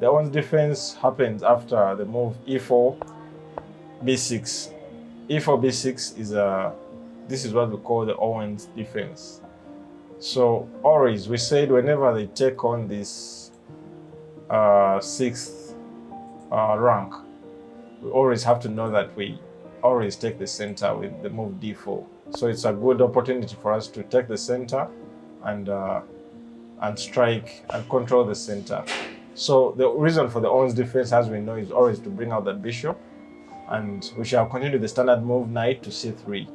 The Owen's defense happens after the move e4, b6. e4, b6 is this is what we call the Owen's defense. So always, we said whenever they take on this 6th rank, we always have to know that we always take the center with the move d4. So it's a good opportunity for us to take the center and strike and control the center. So the reason for the Owen's defense, as we know, is always to bring out that bishop, and we shall continue the standard move knight to c3.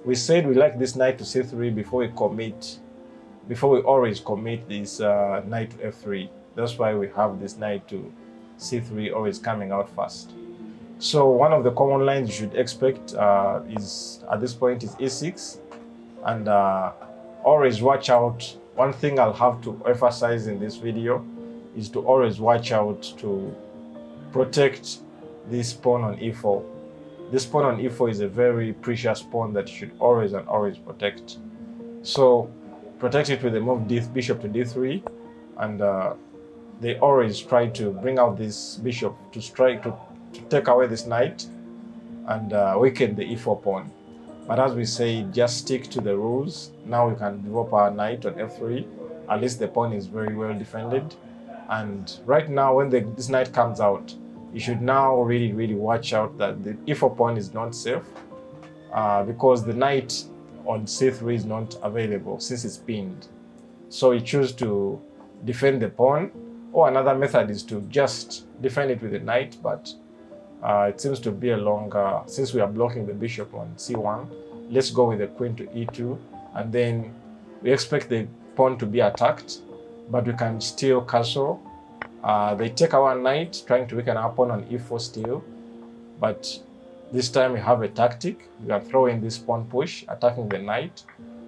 We said we like this knight to c3 before we always commit this knight to f3. That's why we have this knight to c3 always coming out first. So one of the common lines you should expect is at this point is e6, and always watch out. One thing I'll have to emphasize in this video is to always watch out to protect this pawn on e4. This pawn on e4 is a very precious pawn that you should always and always protect. So protect it with the move bishop to d3, and they always try to bring out this bishop to strike to take away this knight and weaken the e4 pawn. But as we say, just stick to the rules. Now we can develop our knight on f3. At least the pawn is very well defended. And right now, when this knight comes out, you should now really watch out that the e4 pawn is not safe because the knight on c3 is not available since it's pinned. So you choose to defend the pawn, or another method is to just defend it with the knight, but it seems to be a longer, since we are blocking the bishop on c1, let's go with the queen to e2, and then we expect the pawn to be attacked, but we can still castle. They take our knight, trying to weaken our pawn on e4 still, but this time we have a tactic. We can throw in this pawn push, attacking the knight.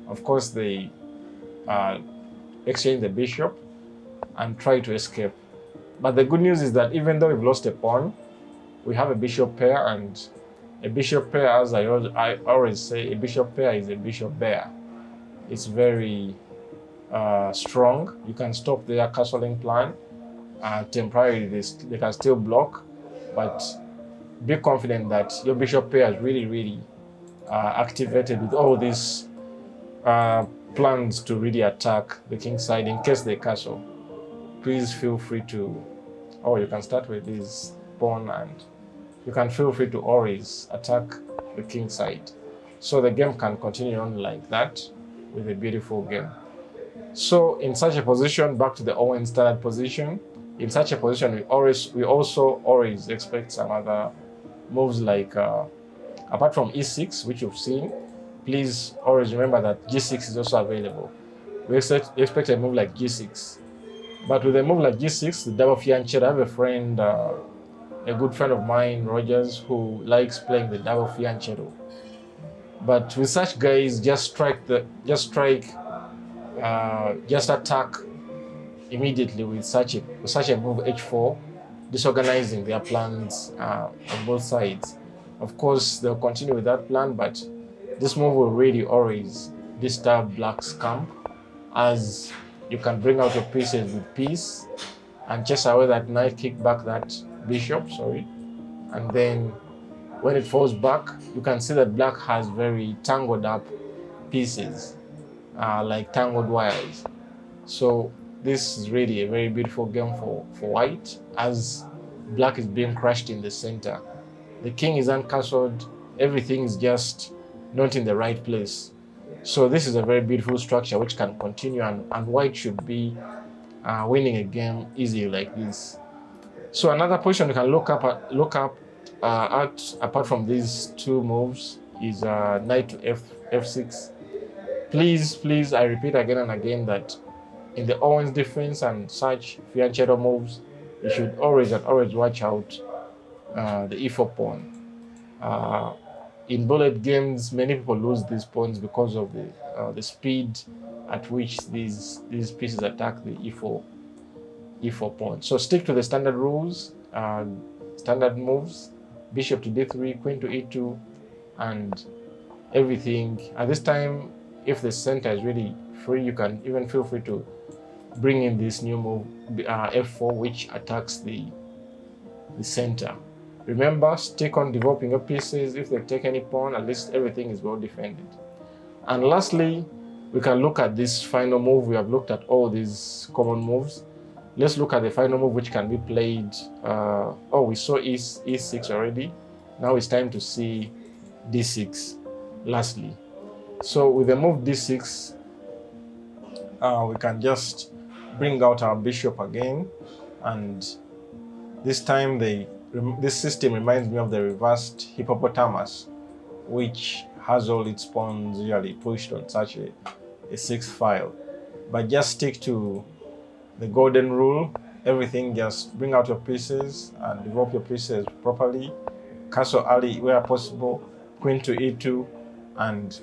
Of course, they exchange the bishop and try to escape. But the good news is that even though we've lost a pawn, we have a bishop pair, and a bishop pair, as I always say, a bishop pair is a bishop bear. It's very strong. You can stop their castling plan. Temporarily, they can still block, but be confident that your bishop pair is really activated with all these plans to really attack the king's side in case they castle. Please feel free to, you can start with this pawn, and you can feel free to always attack the king's side. So the game can continue on like that with a beautiful game. So in such a position, back to the Owen standard position, in such a position, we also always expect some other moves like, apart from e6, which you've seen, please always remember that g6 is also available. We expect a move like g6. But with a move like g6, the double fianchetto, I have a friend, a good friend of mine, Rogers, who likes playing the double fianchetto. But with such guys, just attack immediately with such a move h4, disorganizing their plans on both sides. Of course, they'll continue with that plan, but this move will really always disturb Black's camp, as you can bring out your pieces with peace and chase away that knight, kick back that bishop, and then when it falls back, you can see that Black has very tangled up pieces, like tangled wires. So this is really a very beautiful game for White, as Black is being crushed in the center. The king is uncastled, everything is just not in the right place. So this is a very beautiful structure which can continue, and White should be winning a game easily like this. So another position you can look up at apart from these two moves is knight to f6. Please, I repeat again and again that in the Owen's defense and such fianchetto moves, you should always watch out the e4 pawn. In bullet games, many people lose these pawns because of the speed at which these pieces attack the e4 pawn. So stick to the standard rules, standard moves: bishop to d3, queen to e2, and everything. At this time, if the center is really free, you can even feel free to bring in this new move, f4, which attacks the center. Remember, stick on developing your pieces. If they take any pawn, at least everything is well defended. And lastly, we can look at this final move. We have looked at all these common moves. Let's look at the final move, which can be played. We saw e6 already. Now it's time to see d6 lastly. So with the move d6, we can just bring out our bishop again, and this time this system reminds me of the reversed hippopotamus, which has all its pawns usually pushed on such a 6 file. But just stick to the golden rule. Everything, just bring out your pieces and develop your pieces properly. Castle early where possible, queen to e2, and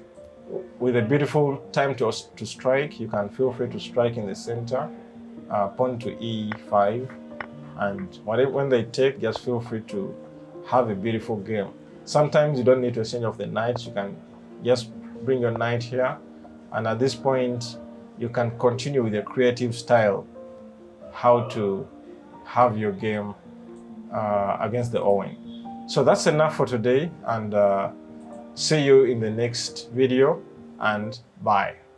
with a beautiful time to strike, you can feel free to strike in the center, pawn to e5, and when they take, just feel free to have a beautiful game. Sometimes you don't need to exchange off the knights. You can just bring your knight here, and at this point you can continue with your creative style, how to have your game against the Owen. So that's enough for today, and see you in the next video, and bye.